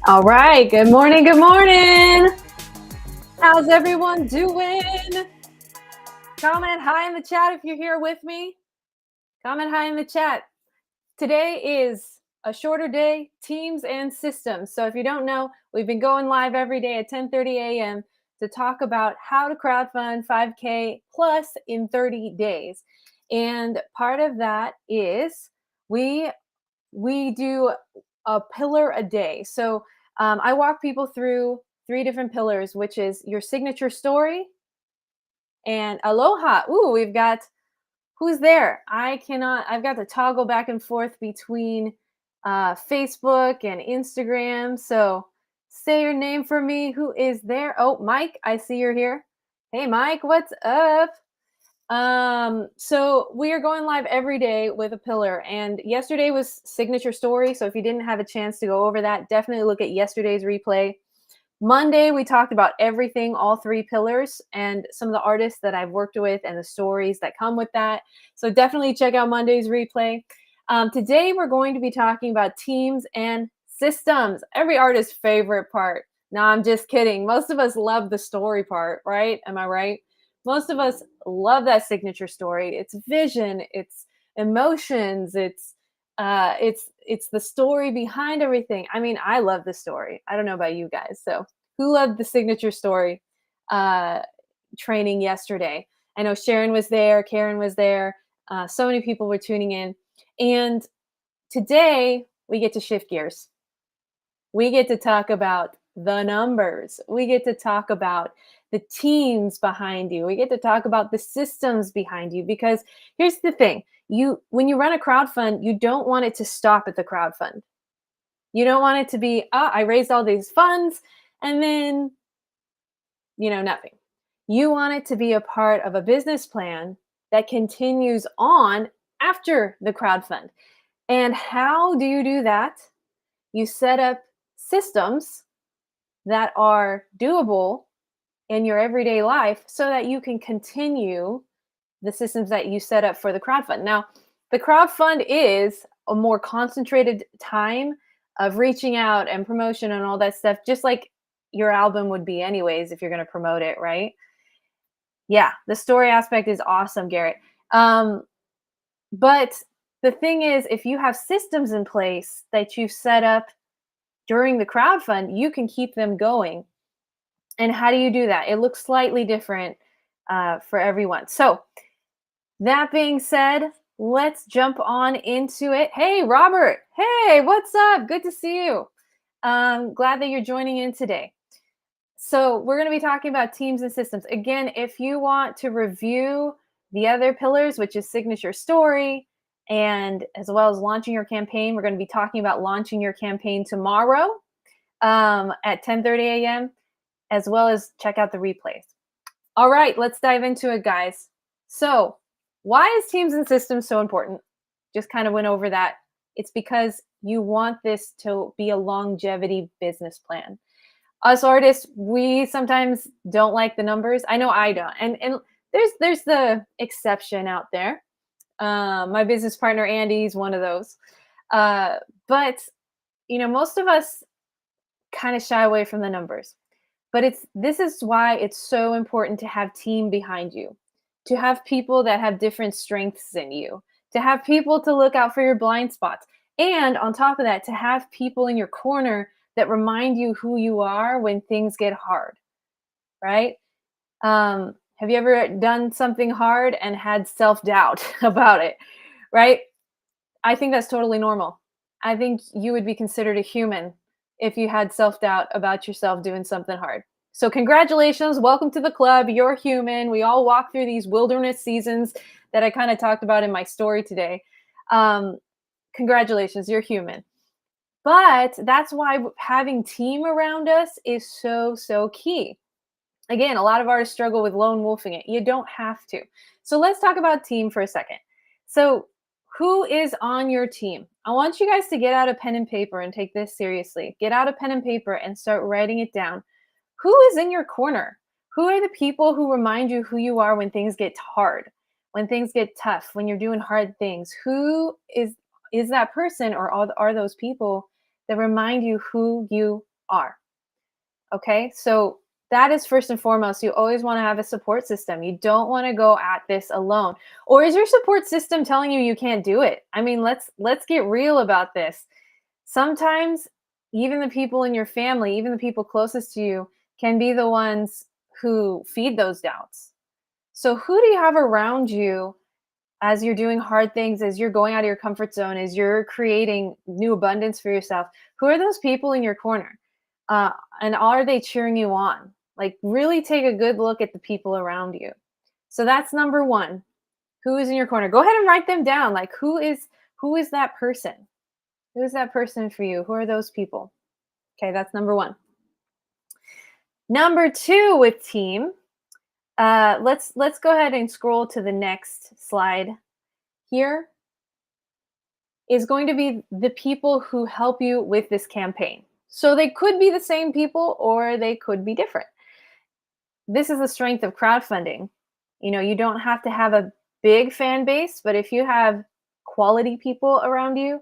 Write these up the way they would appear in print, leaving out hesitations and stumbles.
All right. Good morning. Good morning. How's everyone doing? Comment hi in the chat if you're here with me. Comment hi in the chat. Today is a shorter day, teams and systems. So if you don't know, we've been going live every day at 10:30 a.m. to talk about how to crowdfund 5K plus in 30 days. And part of that is we do a pillar a day. So I walk people through 3 different pillars, which is your signature story and aloha. Ooh, we've got who's there? I've got to toggle back and forth between Facebook and Instagram. So say your name for me. Who is there? Oh, Mike, I see you're here. Hey, Mike, what's up? So we are going live every day with a pillar, and yesterday was signature story. So if you didn't have a chance to go over that, definitely look at yesterday's replay. Monday, we talked about everything, all 3 pillars, and some of the artists that I've worked with and the stories that come with that. So definitely check out Monday's replay. Today, we're going to be talking about teams and systems, every artist's favorite part. No, I'm just kidding. Most of us love the story part, right? Am I right? Most of us love that signature story. It's vision, it's emotions, it's the story behind everything. I mean, I love the story. I don't know about you guys. So who loved the signature story training yesterday? I know Sharon was there, Karen was there. So many people were tuning in. And today we get to shift gears. We get to talk about the numbers. We get to talk about the teams behind you. We get to talk about the systems behind you, because here's the thing. When you run a crowdfund, you don't want it to stop at the crowdfund. You don't want it to be, I raised all these funds and then, nothing. You want it to be a part of a business plan that continues on after the crowdfund. And how do you do that? You set up systems that are doable in your everyday life so that you can continue the systems that you set up for the crowdfund. Now, the crowdfund is a more concentrated time of reaching out and promotion and all that stuff, just like your album would be anyways if you're going to promote it, right? Yeah, the story aspect is awesome, Garrett. But the thing is, if you have systems in place that you've set up during the crowdfund, you can keep them going. And how do you do that? It looks slightly different for everyone. So that being said, let's jump on into it. Hey, Robert. Hey, what's up? Good to see you. Glad that you're joining in today. So we're going to be talking about teams and systems. Again, if you want to review the other pillars, which is signature story, and as well as launching your campaign, we're going to be talking about launching your campaign tomorrow at 10:30 a.m., as well as check out the replays. All right, let's dive into it, guys. So why is teams and systems so important? Just kind of went over that. It's because you want this to be a longevity business plan. Us artists, we sometimes don't like the numbers. I know I don't. And there's the exception out there. My business partner, Andy's one of those. But, most of us kind of shy away from the numbers. But this is why it's so important to have team behind you, to have people that have different strengths than you, to have people to look out for your blind spots. And on top of that, to have people in your corner that remind you who you are when things get hard, right? Have you ever done something hard and had self-doubt about it, right? I think that's totally normal. I think you would be considered a human if you had self-doubt about yourself doing something hard. So congratulations, welcome to the club. You're human. We all walk through these wilderness seasons that I kind of talked about in my story today. Congratulations, you're human. But that's why having team around us is so, so key. Again, a lot of artists struggle with lone wolfing it. You don't have to. So let's talk about team for a second. So, who is on your team? I want you guys to get out a pen and paper and take this seriously. Get out a pen and paper and start writing it down. Who is in your corner? Who are the people who remind you who you are when things get hard, when things get tough, when you're doing hard things? Who is that person, or are those people that remind you who you are? Okay, so that is first and foremost. You always want to have a support system. You don't want to go at this alone. Or is your support system telling you you can't do it? I mean, let's get real about this. Sometimes even the people in your family, even the people closest to you, can be the ones who feed those doubts. So who do you have around you as you're doing hard things, as you're going out of your comfort zone, as you're creating new abundance for yourself? Who are those people in your corner? And are they cheering you on? Like, really take a good look at the people around you. So that's number one. Who is in your corner? Go ahead and write them down. Like, who is that person? Who is that person for you? Who are those people? Okay, that's number one. Number two with team. Let's go ahead and scroll to the next slide. Here is going to be the people who help you with this campaign. So they could be the same people or they could be different. This is the strength of crowdfunding. You know, you don't have to have a big fan base, but if you have quality people around you,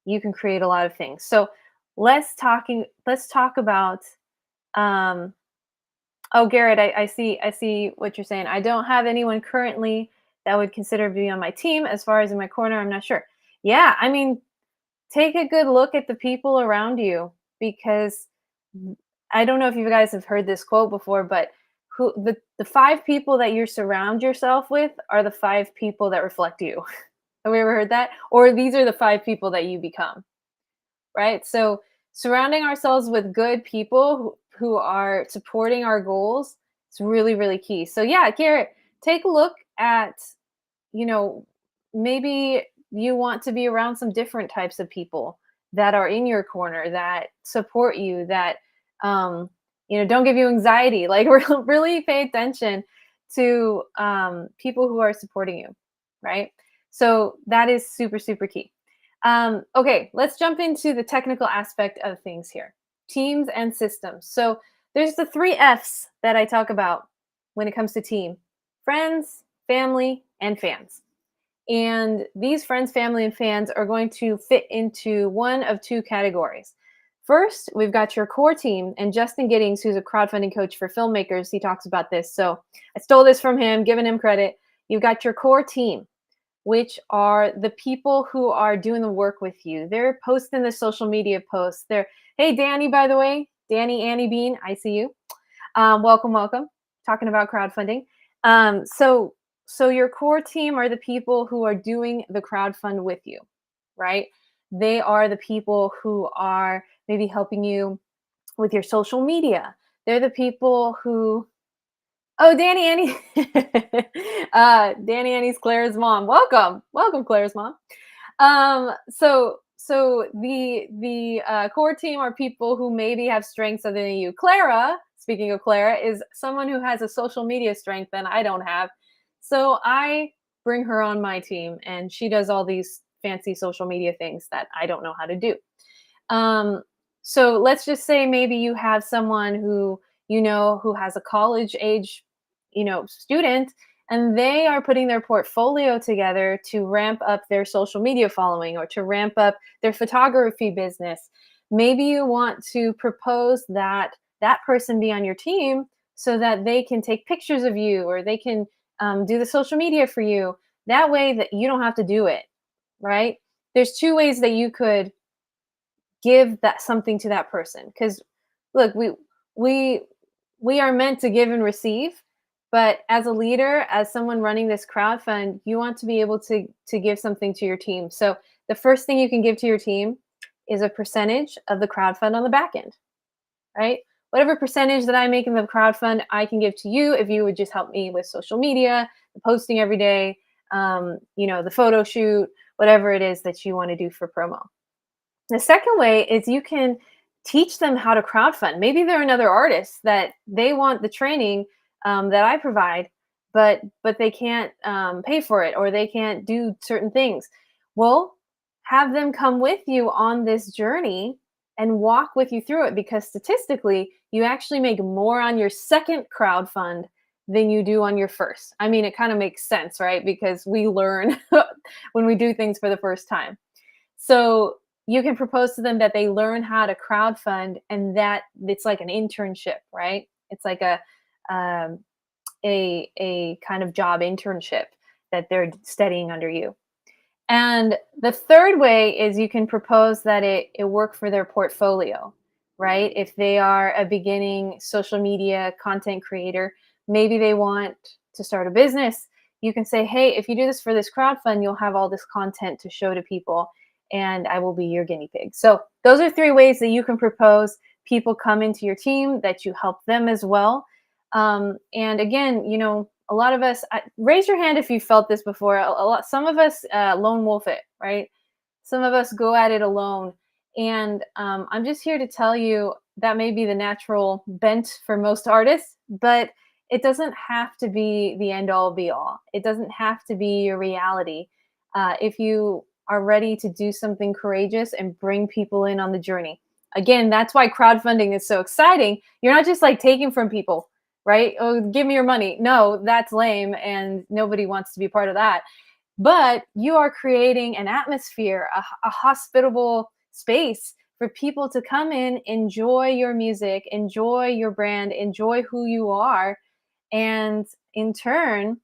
you can create a lot of things. So let's talk about oh, Garrett, I see what you're saying. I don't have anyone currently that would consider being on my team. As far as in my corner, I'm not sure. Yeah, I mean, take a good look at the people around you, because I don't know if you guys have heard this quote before, but the five people that you surround yourself with are the five people that reflect you. Have we ever heard that? Or these are the five people that you become, right? So surrounding ourselves with good people who are supporting our goals is really, really key. So yeah, Garrett, take a look at, maybe you want to be around some different types of people that are in your corner, that support you, that don't give you anxiety. Like, really pay attention to people who are supporting you, right? So that is super, super key. Okay, let's jump into the technical aspect of things here. Teams and systems. So there's the 3 F's that I talk about when it comes to team: friends, family, and fans. And these friends, family, and fans are going to fit into one of 2 categories. First, we've got your core team, and Justin Giddings, who's a crowdfunding coach for filmmakers, he talks about this. So I stole this from him, giving him credit. You've got your core team, which are the people who are doing the work with you. They're posting the social media posts. Hey, Danny, by the way, Annie Bean, I see you. Welcome. Talking about crowdfunding. So your core team are the people who are doing the crowdfund with you, right? They are the people who are maybe helping you with your social media. They're the people who, oh, Danny Annie, Danny Annie's Claire's mom. Welcome, Claire's mom. So the core team are people who maybe have strengths other than you. Clara, speaking of Clara, is someone who has a social media strength that I don't have. So I bring her on my team, and she does all these fancy social media things that I don't know how to do. So let's just say maybe you have someone who has a college age, student, and they are putting their portfolio together to ramp up their social media following or to ramp up their photography business. Maybe you want to propose that that person be on your team so that they can take pictures of you, or they can do the social media for you. That way that you don't have to do it, right? There's 2 ways that you could give that something to that person. Because look, we are meant to give and receive, but as a leader, as someone running this crowdfund, you want to be able to give something to your team. So the first thing you can give to your team is a percentage of the crowdfund on the back end, right? Whatever percentage that I make in the crowdfund, I can give to you if you would just help me with social media, the posting every day, the photo shoot, whatever it is that you want to do for promo. The second way is you can teach them how to crowdfund. Maybe they're another artist that they want the training that I provide, but they can't pay for it or they can't do certain things. Well, have them come with you on this journey and walk with you through it because statistically, you actually make more on your second crowdfund than you do on your first. I mean, it kind of makes sense, right? Because we learn when we do things for the first time. So you can propose to them that they learn how to crowdfund and that it's like an internship, right? It's like um, a kind of job internship that they're studying under you. And the third way is you can propose that it work for their portfolio, right? If they are a beginning social media content creator, maybe they want to start a business. You can say, hey, if you do this for this crowdfund, you'll have all this content to show to people, and I will be your guinea pig. So, those are three ways that you can propose people come into your team, that you help them as well. And again, a lot of us, raise your hand if you felt this before. Some of us lone wolf it, right? Some of us go at it alone. And I'm just here to tell you that may be the natural bent for most artists, but it doesn't have to be the end all be all. It doesn't have to be your reality. If you are ready to do something courageous and bring people in on the journey. Again, that's why crowdfunding is so exciting. You're not just like taking from people, right? Oh, give me your money. No, that's lame and nobody wants to be part of that. But you are creating an atmosphere, a hospitable space for people to come in, enjoy your music, enjoy your brand, enjoy who you are. And in turn,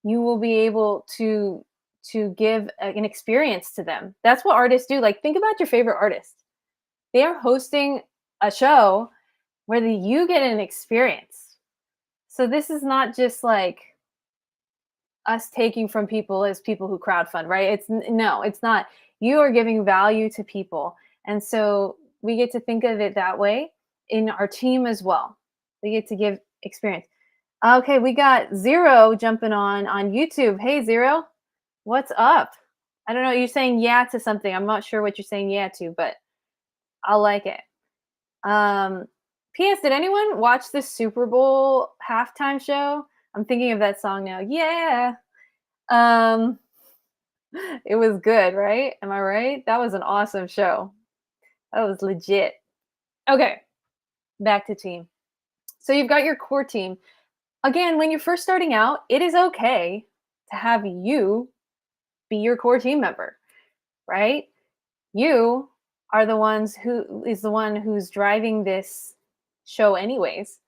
you will be able to give an experience to them. That's what artists do. Like, think about your favorite artist. They are hosting a show where you get an experience. So this is not just like us taking from people as people who crowdfund, right? No, it's not. You are giving value to people. And so we get to think of it that way in our team as well. We get to give experience. Okay, we got Zero jumping on YouTube. Hey Zero, what's up? I don't know, you're saying yeah to something. I'm not sure what you're saying yeah to, but I'll like it. Um PS, did anyone watch the Super Bowl halftime show? I'm thinking of that song now. Yeah. Um, it was good, right? Am I right? That was an awesome show. That was legit. Okay, back to team. So you've got your core team. Again, when you're first starting out, it is okay to have you be your core team member, right? You are the one who's driving this show anyways.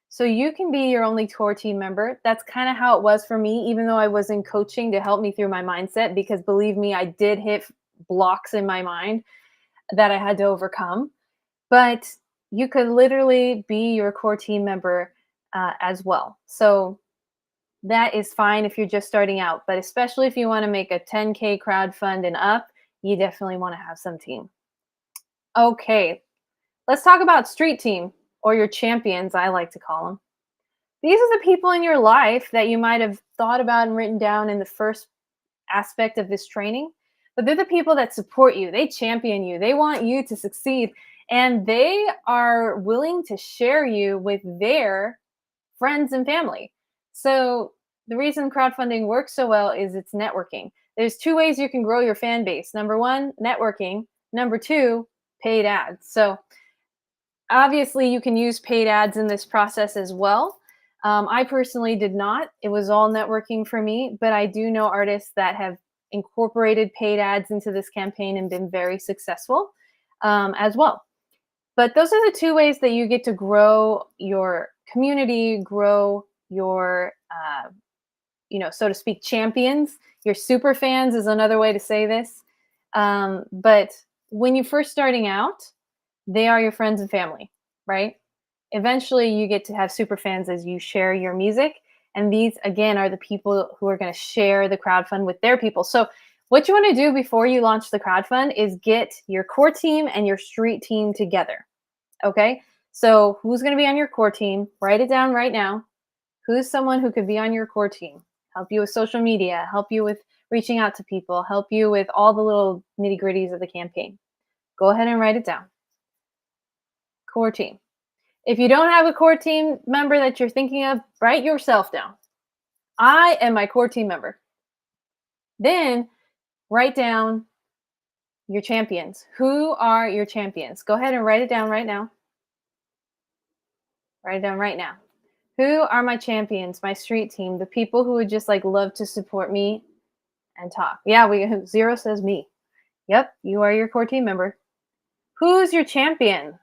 So you can be your only core team member. That's kind of how it was for me, even though I was in coaching to help me through my mindset, because believe me, I did hit blocks in my mind that I had to overcome. But you could literally be your core team member as well. So that is fine if you're just starting out, but especially if you want to make a 10K crowdfund and up, you definitely want to have some team. Okay, let's talk about street team, or your champions, I like to call them. These are the people in your life that you might have thought about and written down in the first aspect of this training, but they're the people that support you. They champion you. They want you to succeed, and they are willing to share you with their friends and family. So the reason crowdfunding works so well is it's networking. There's two ways you can grow your fan base. Number one, networking. Number two, paid ads. So obviously you can use paid ads in this process as well. I personally did not. It was all networking for me, but I do know artists that have incorporated paid ads into this campaign and been very successful as well. But those are the two ways that you get to grow your community, grow your, so to speak, champions. Your super fans is another way to say this. But when you're first starting out, they are your friends and family, right? Eventually, you get to have super fans as you share your music. And these, again, are the people who are going to share the crowdfund with their people. So what you want to do before you launch the crowdfund is get your core team and your street team together. Okay, so who's going to be on your core team? Write it down right now. Who's someone who could be on your core team? Help you with social media, help you with reaching out to people, help you with all the little nitty gritties of the campaign. Go ahead and write it down. Core team. If you don't have a core team member that you're thinking of, write yourself down. I am my core team member. Then write down your champions. Who are your champions? Go ahead and write it down right now. Write it down right now. Who are my champions, my street team, the people who would just like love to support me and talk? Yeah, Zero says me. Yep, you are your core team member. Who's your champion?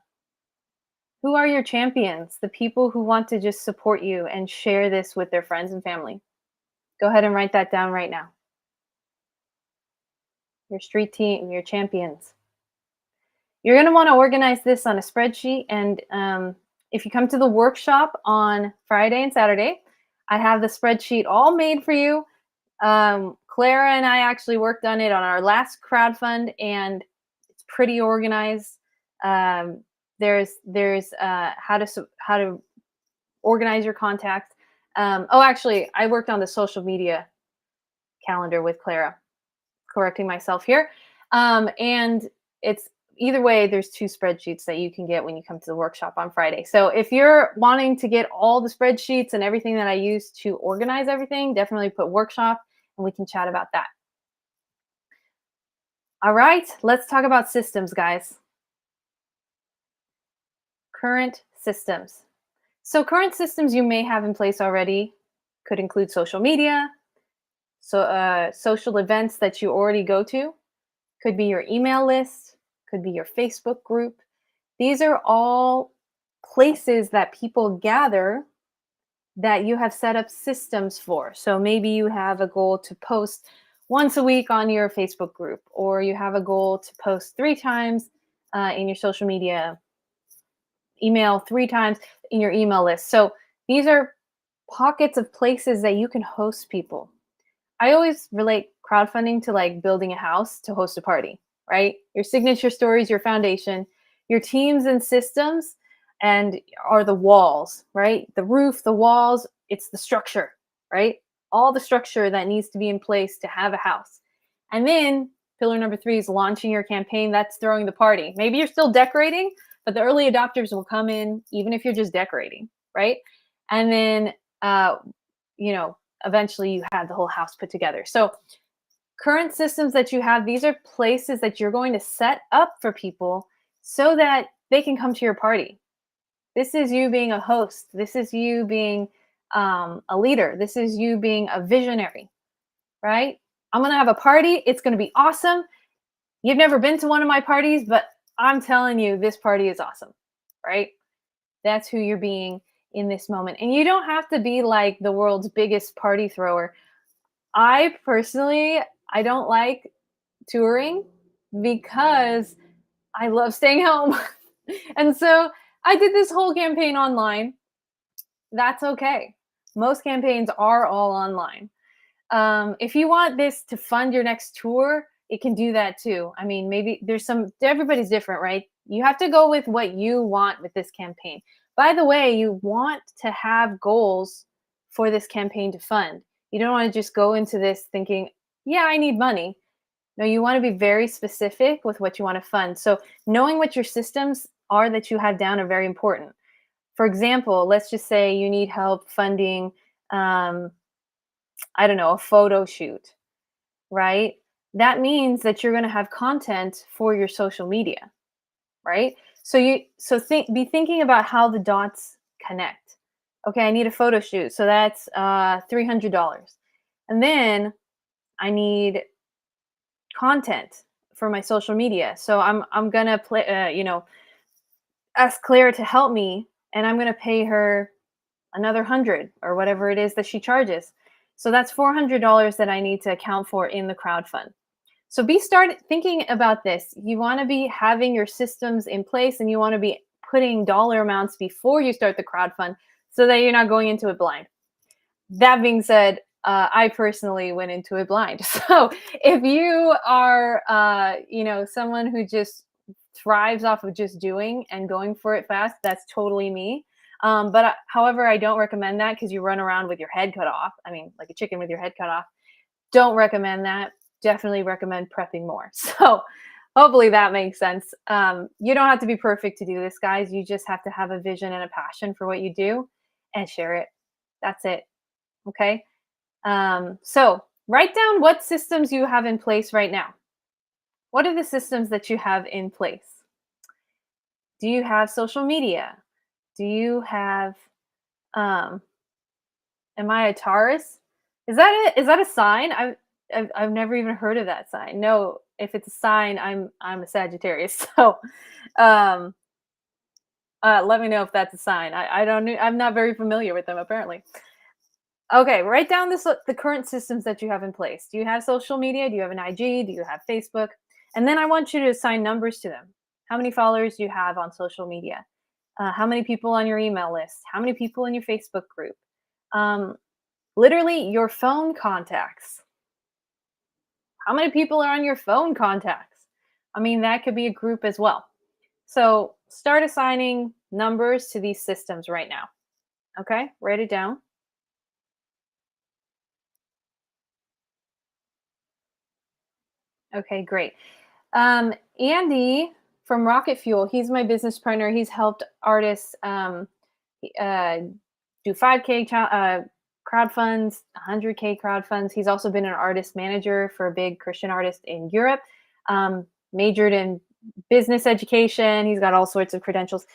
Who are your champions? The people who want to just support you and share this with their friends and family. Go ahead and write that down right now. Your street team, your champions. You're going to want to organize this on a spreadsheet. And if you come to the workshop on Friday and Saturday, I have the spreadsheet all made for you. Clara and I actually worked on it on our last crowdfund, and it's pretty organized. There's how to organize your contacts. Actually, I worked on the social media calendar with Clara. Correcting myself here. And it's either way, there's 2 spreadsheets that you can get when you come to the workshop on Friday. So if you're wanting to get all the spreadsheets and everything that I use to organize everything, definitely put workshop and we can chat about that. All right, let's talk about systems, guys. Current systems. So current systems you may have in place already could include social media, social events that you already go to, could be your email list, could be your Facebook group. These are all places that people gather that you have set up systems for. So maybe you have a goal to post once a week on your Facebook group, or you have a goal to post 3 times in your social media, email 3 times in your email list. So these are pockets of places that you can host people. I always relate crowdfunding to like building a house to host a party, right? Your signature stories, your foundation, your teams and systems, and are the walls, right? The roof, the walls, it's the structure, right? All the structure that needs to be in place to have a house. And then pillar number 3 is launching your campaign. That's throwing the party. Maybe you're still decorating, but the early adopters will come in even if you're just decorating, right? And then, eventually you have the whole house put together. So current systems that you have, these are places that you're going to set up for people so that they can come to your party. This is you being a host. This is you being a leader. This is you being a visionary, right? I'm going to have a party. It's going to be awesome. You've never been to one of my parties, but I'm telling you, this party is awesome, right? That's who you're being in this moment. And you don't have to be like the world's biggest party thrower. I don't like touring because I love staying home. And so I did this whole campaign online. That's okay. Most campaigns are all online. If you want this to fund your next tour, it can do that too. I mean, maybe everybody's different, right? You have to go with what you want with this campaign. By the way, you want to have goals for this campaign to fund. You don't want to just go into this thinking, yeah, I need money. No, you want to be very specific with what you want to fund. So knowing what your systems are that you have down are very important. For example, let's just say you need help funding, a photo shoot, right? That means that you're going to have content for your social media, right? Be thinking about how the dots connect. Okay, I need a photo shoot, so that's $300, and then I need content for my social media. So I'm gonna ask Claire to help me, and I'm gonna pay her another 100 or whatever it is that she charges. So that's $400 that I need to account for in the crowdfund. So start thinking about this. You want to be having your systems in place, and you want to be putting dollar amounts before you start the crowdfund so that you're not going into it blind. That being said, I personally went into it blind. So if you are, someone who just thrives off of just doing and going for it fast, that's totally me. However, I don't recommend that because you run around with your head cut off. I mean, like a chicken with your head cut off. Don't recommend that. Definitely recommend prepping more. So Hopefully that makes sense. You don't have to be perfect to do this, guys. You just have to have a vision and a passion for what you do and share it. That's it. Okay. So write down what systems you have in place right now. What are the systems that you have in place? Do you have social media? Do you have um am I a Taurus? Is that it? Is that a sign? I've never even heard of that sign. No, if it's a sign, I'm a Sagittarius. So um let me know if that's a sign. I don't know. I'm not very familiar with them apparently. Okay, write down the current systems that you have in place. Do you have social media? Do you have an IG? Do you have Facebook? And then I want you to assign numbers to them. How many followers do you have on social media? How many people on your email list? How many people in your Facebook group? Um, Literally, your phone contacts. How many people are on your phone contacts? I mean, that could be a group as well. So start assigning numbers to these systems right now. Okay, write it down. Okay, great. Andy from Rocket Fuel, he's my business partner. He's helped artists uh, do 5K crowdfunds, 100K crowdfunds. He's also been an artist manager for a big Christian artist in Europe, majored in business education. He's got all sorts of credentials.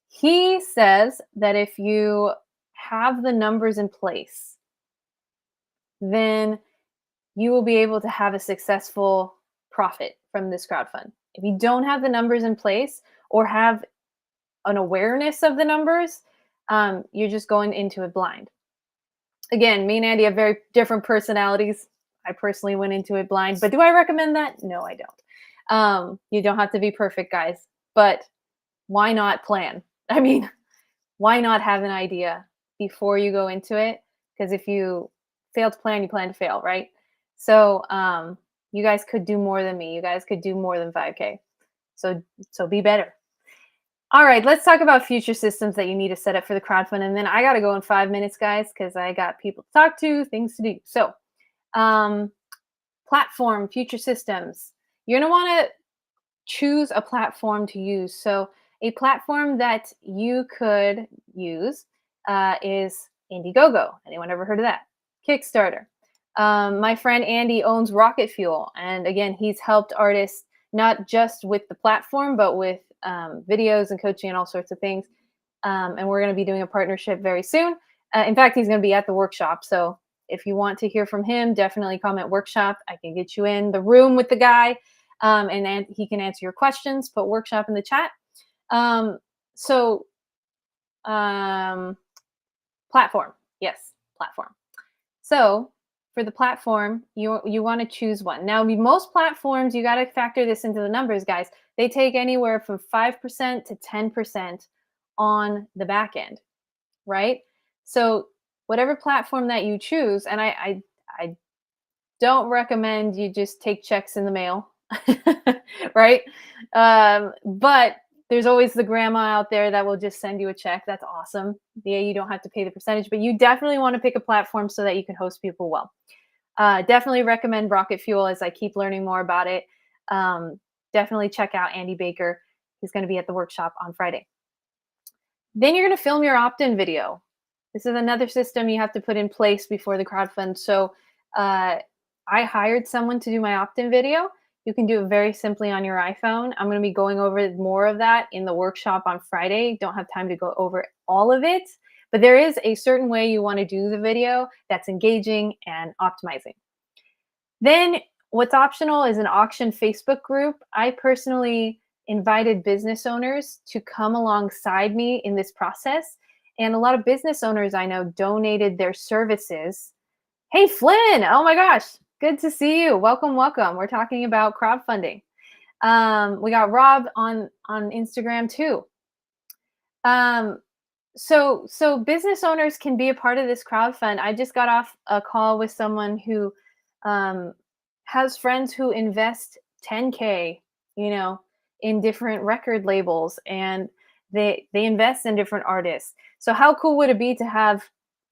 He says that if you have the numbers in place, then you will be able to have a successful profit from this crowdfund. If you don't have the numbers in place or have an awareness of the numbers, you're just going into it blind. Again, me and Andy have very different personalities. I personally went into it blind, but do I recommend that? No, I don't. You don't have to be perfect, guys, but why not plan? I mean, why not have an idea before you go into it? Because if you fail to plan, you plan to fail, right? So you guys could do more than me. You guys could do more than 5K. So be better. All right, let's talk about future systems that you need to set up for the crowdfund. And then I got to go in 5 minutes, guys, because I got people to talk to, things to do. So platform, future systems. You're going to want to choose a platform to use. So a platform that you could use is Indiegogo. Anyone ever heard of that? Kickstarter. My friend Andy owns Rocket Fuel. And again, he's helped artists not just with the platform, but with videos and coaching and all sorts of things. And we're going to be doing a partnership very soon. In fact, he's going to be at the workshop. So if you want to hear from him, definitely comment workshop. I can get you in the room with the guy and he can answer your questions. Put workshop in the chat. Platform. Yes, platform. So for the platform, you want to choose one. Now, most platforms, you got to factor this into the numbers, guys. They take anywhere from 5% to 10% on the back end, right? So whatever platform that you choose, and I don't recommend you just take checks in the mail, right? But there's always the grandma out there that will just send you a check. That's awesome. Yeah, you don't have to pay the percentage, but you definitely want to pick a platform so that you can host people well. Definitely recommend Rocket Fuel as I keep learning more about it. Definitely check out Andy Baker. He's going to be at the workshop on Friday. Then you're going to film your opt-in video. This is another system you have to put in place before the crowdfund. So I hired someone to do my opt-in video. You can do it very simply on your iPhone. I'm going to be going over more of that in the workshop on Friday. Don't have time to go over all of it, but there is a certain way you want to do the video that's engaging and optimizing. Then what's optional is an auction Facebook group. I personally invited business owners to come alongside me in this process. And a lot of business owners I know donated their services. Hey, Flynn, oh my gosh, good to see you. Welcome, welcome. We're talking about crowdfunding. We got Rob on Instagram too. So business owners can be a part of this crowdfund. I just got off a call with someone who has friends who invest 10K, in different record labels, and they invest in different artists. So how cool would it be to have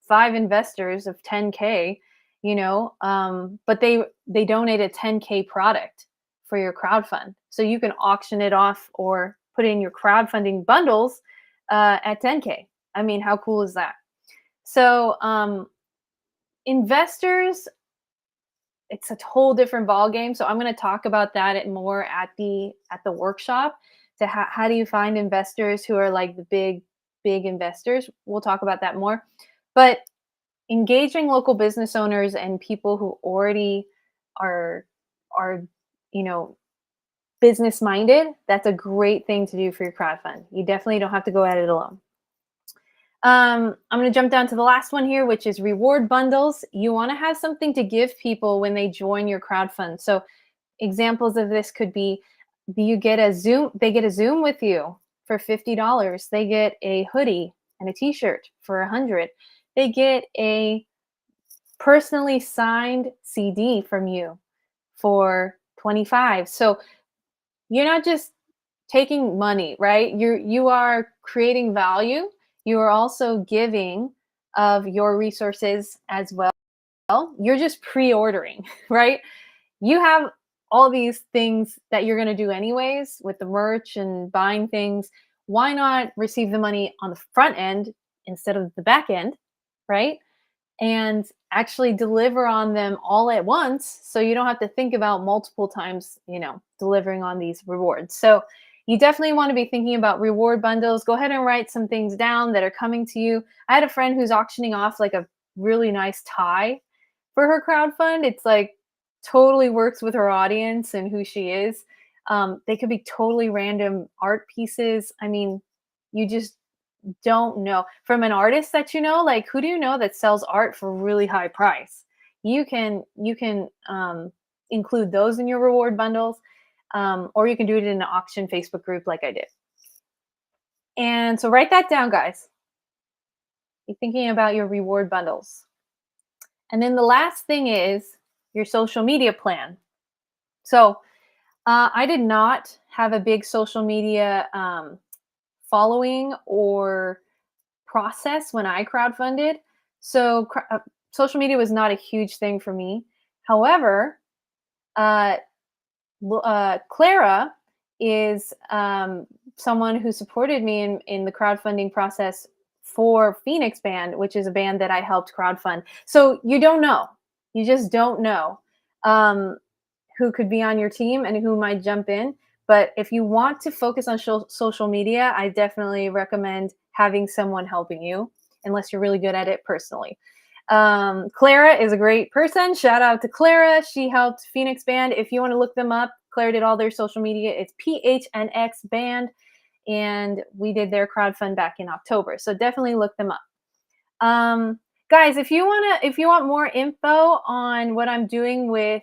5 investors of 10K, but they donate a 10K product for your crowdfund. So you can auction it off or put in your crowdfunding bundles at 10K. I mean, how cool is that? So investors, it's a whole different ball game. So I'm going to talk about that more at the workshop. To how do you find investors who are like the big investors? We'll talk about that more. But engaging local business owners and people who already are you know business minded, that's a great thing to do for your crowdfund. You definitely don't have to go at it alone. I'm going to jump down to the last one here, which is reward bundles. You want to have something to give people when they join your crowdfund. So examples of this could be, you get a Zoom, they get a Zoom with you for $50. They get a hoodie and a t-shirt for $100. They get a personally signed CD from you for $25. So you're not just taking money, right? You are creating value. You are also giving of your resources as well. You're just pre-ordering, right? You have all these things that you're going to do anyways with the merch and buying things. Why not receive the money on the front end instead of the back end, right? And actually deliver on them all at once, so you don't have to think about multiple times, delivering on these rewards. So you definitely want to be thinking about reward bundles. Go ahead and write some things down that are coming to you. I had a friend who's auctioning off like a really nice tie for her crowdfund. It's like totally works with her audience and who she is. They could be totally random art pieces. I mean, you just don't know. From an artist that like, who do you know that sells art for really high price? You can include those in your reward bundles, or you can do it in an auction Facebook group like I did. And so write that down, guys. Be thinking about your reward bundles. And then the last thing is your social media plan. So I did not have a big social media following or process when I crowdfunded. So social media was not a huge thing for me. However, Clara is someone who supported me in the crowdfunding process for Phoenix Band, which is a band that I helped crowdfund. So you don't know. You just don't know who could be on your team and who might jump in. But if you want to focus on social media, I definitely recommend having someone helping you, unless you're really good at it personally. Clara is a great person. Shout out to Clara. She helped Phoenix Band. If you want to look them up, Clara did all their social media. It's PHNX Band, and we did their crowdfund back in October. So definitely look them up. Guys, if you want more info on what I'm doing with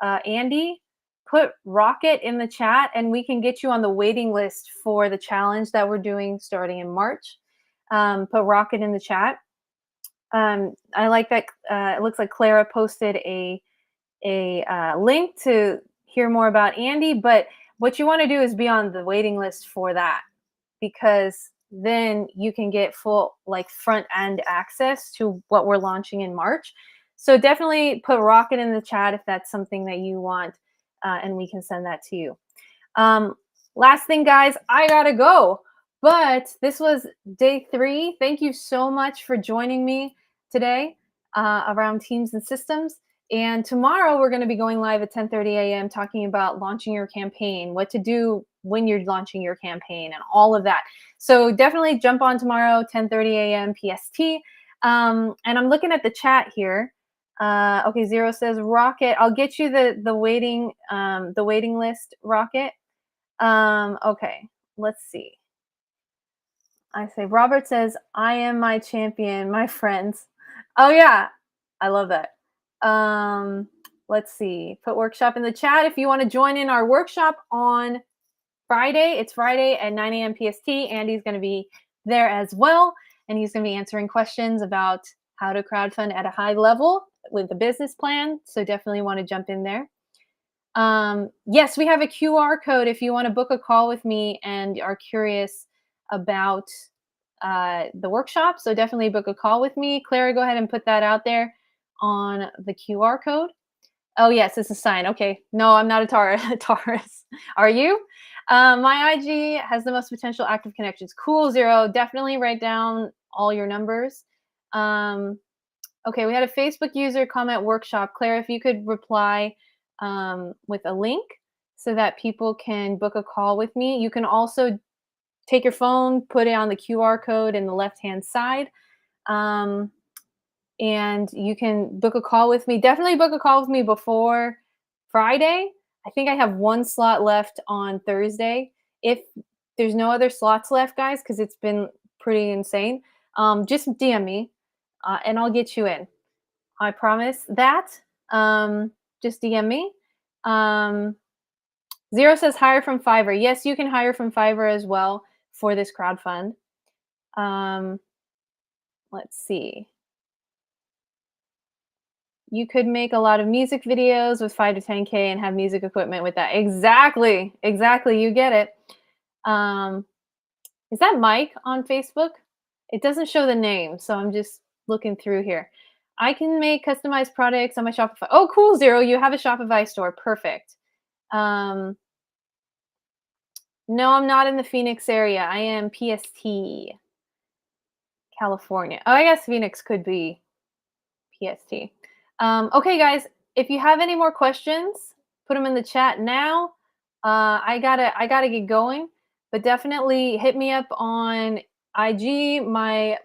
Andy, put Rocket in the chat and we can get you on the waiting list for the challenge that we're doing starting in March. Put Rocket in the chat. I like that. It looks like Clara posted a link to hear more about Andy, but what you want to do is be on the waiting list for that, because then you can get full front end access to what we're launching in March. So definitely put Rocket in the chat if that's something that you want, and we can send that to you. Last thing, guys, I gotta go. But this was day 3. Thank you so much for joining me today around teams and systems. And tomorrow we're going to be going live at 10:30 a.m. talking about launching your campaign, what to do when you're launching your campaign, and all of that. So definitely jump on tomorrow, 10:30 a.m. PST. And I'm looking at the chat here. Okay, Zero says Rocket. I'll get you the waiting list, Rocket. Okay, let's see. I say, Robert says, I am my champion, my friends. Oh, yeah. I love that. Let's see. Put workshop in the chat if you want to join in our workshop on Friday. It's Friday at 9 a.m. PST. Andy's going to be there as well, and he's going to be answering questions about how to crowdfund at a high level with the business plan. So definitely want to jump in there. Yes, we have a QR code if you want to book a call with me and are curious about the workshop. So definitely book a call with me. Clara, go ahead and put that out there on the QR code. Oh, yes, it's a sign. Okay. No, I'm not a Taurus. Are you? My IG has the most potential active connections. Cool, Zero. Definitely write down all your numbers. Um, okay, we had a Facebook user comment workshop. Claire, if you could reply with a link so that people can book a call with me. You can also take your phone, put it on the QR code in the left-hand side. Um, and you can book a call with me. Definitely book a call with me before Friday. I think I have one slot left on Thursday. If there's no other slots left, guys, because it's been pretty insane, just DM me and I'll get you in. I promise that. Just DM me. Um, Zero says hire from Fiverr. Yes, you can hire from Fiverr as well for this crowdfund. Um, let's see. You could make a lot of music videos with 5 to 10K and have music equipment with that. Exactly. Exactly. You get it. Um, is that Mike on Facebook? It doesn't show the name, so I'm just looking through here. I can make customized products on my Shopify. Oh, cool, Zero. You have a Shopify store. Perfect. Um, no, I'm not in the Phoenix area. I am PST, California. Oh, I guess Phoenix could be PST. Okay, guys, if you have any more questions, put them in the chat now. I gotta get going, but definitely hit me up on IG. My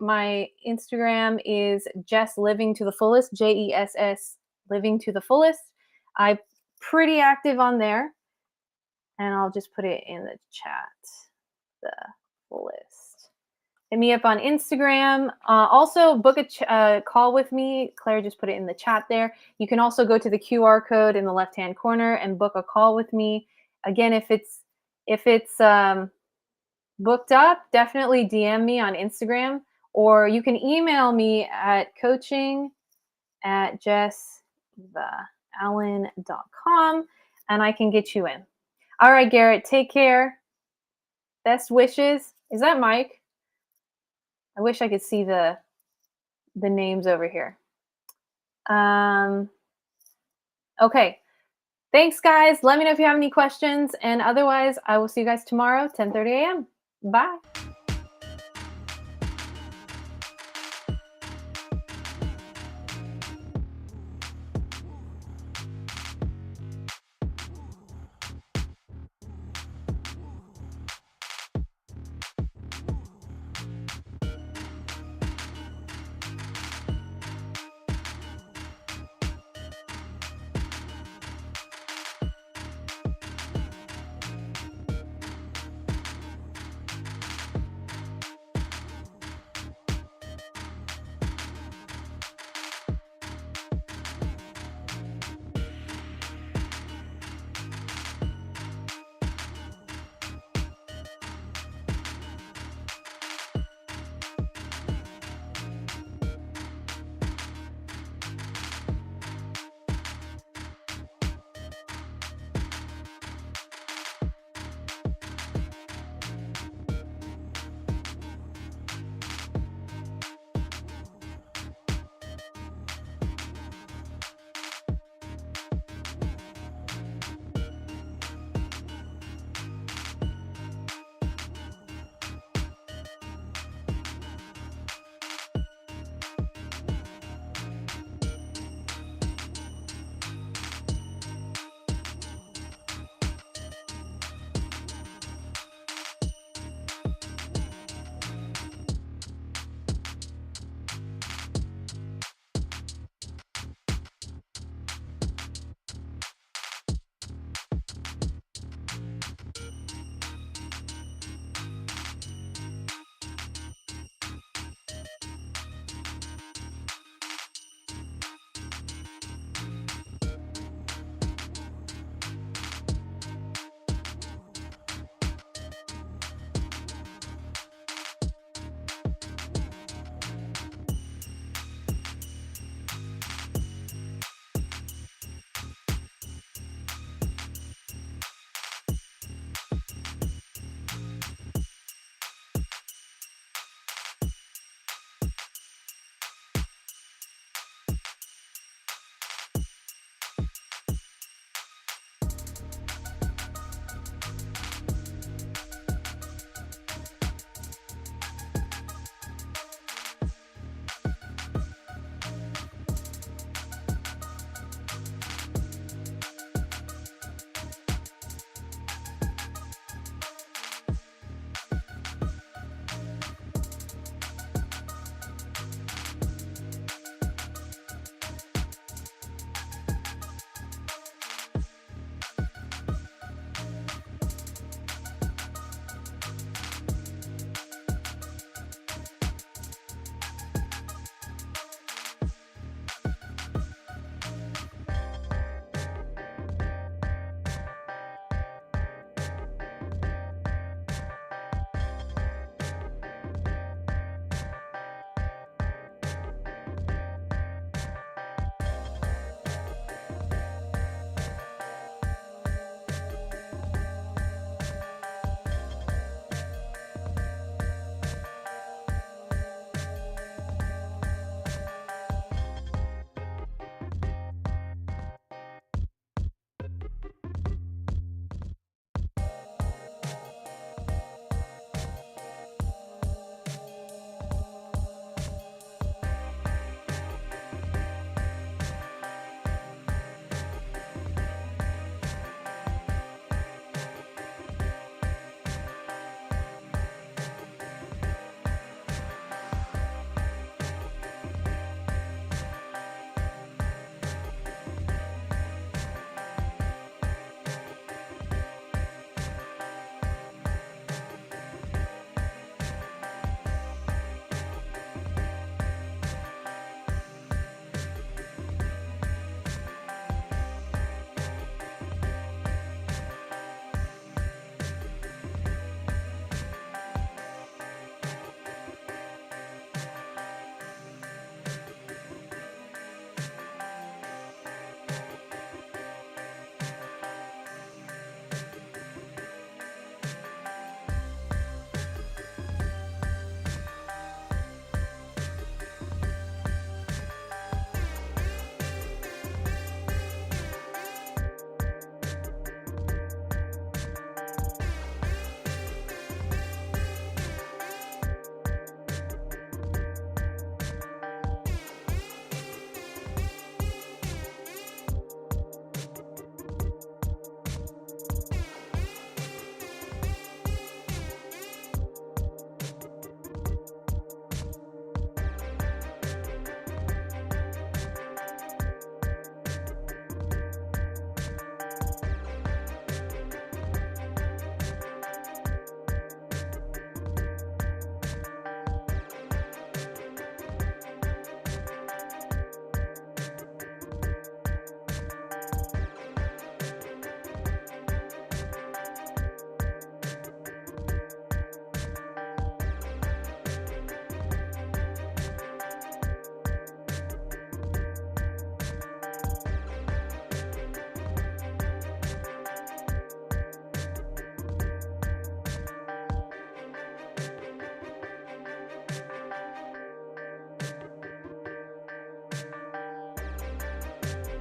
Instagram is Jess Living to the Fullest. JESS Living to the Fullest. I'm pretty active on there, and I'll just put it in the chat. The fullest. Hit me up on Instagram. Also, book a call with me. Claire just put it in the chat there. You can also go to the QR code in the left-hand corner and book a call with me. Again, if it's booked up, definitely DM me on Instagram, or you can email me at coaching@jesstheallen.com, and I can get you in. All right, Garrett, take care. Best wishes. Is that Mike? I wish I could see the names over here. Okay. Thanks, guys. Let me know if you have any questions. And otherwise, I will see you guys tomorrow, 10:30 a.m. Bye.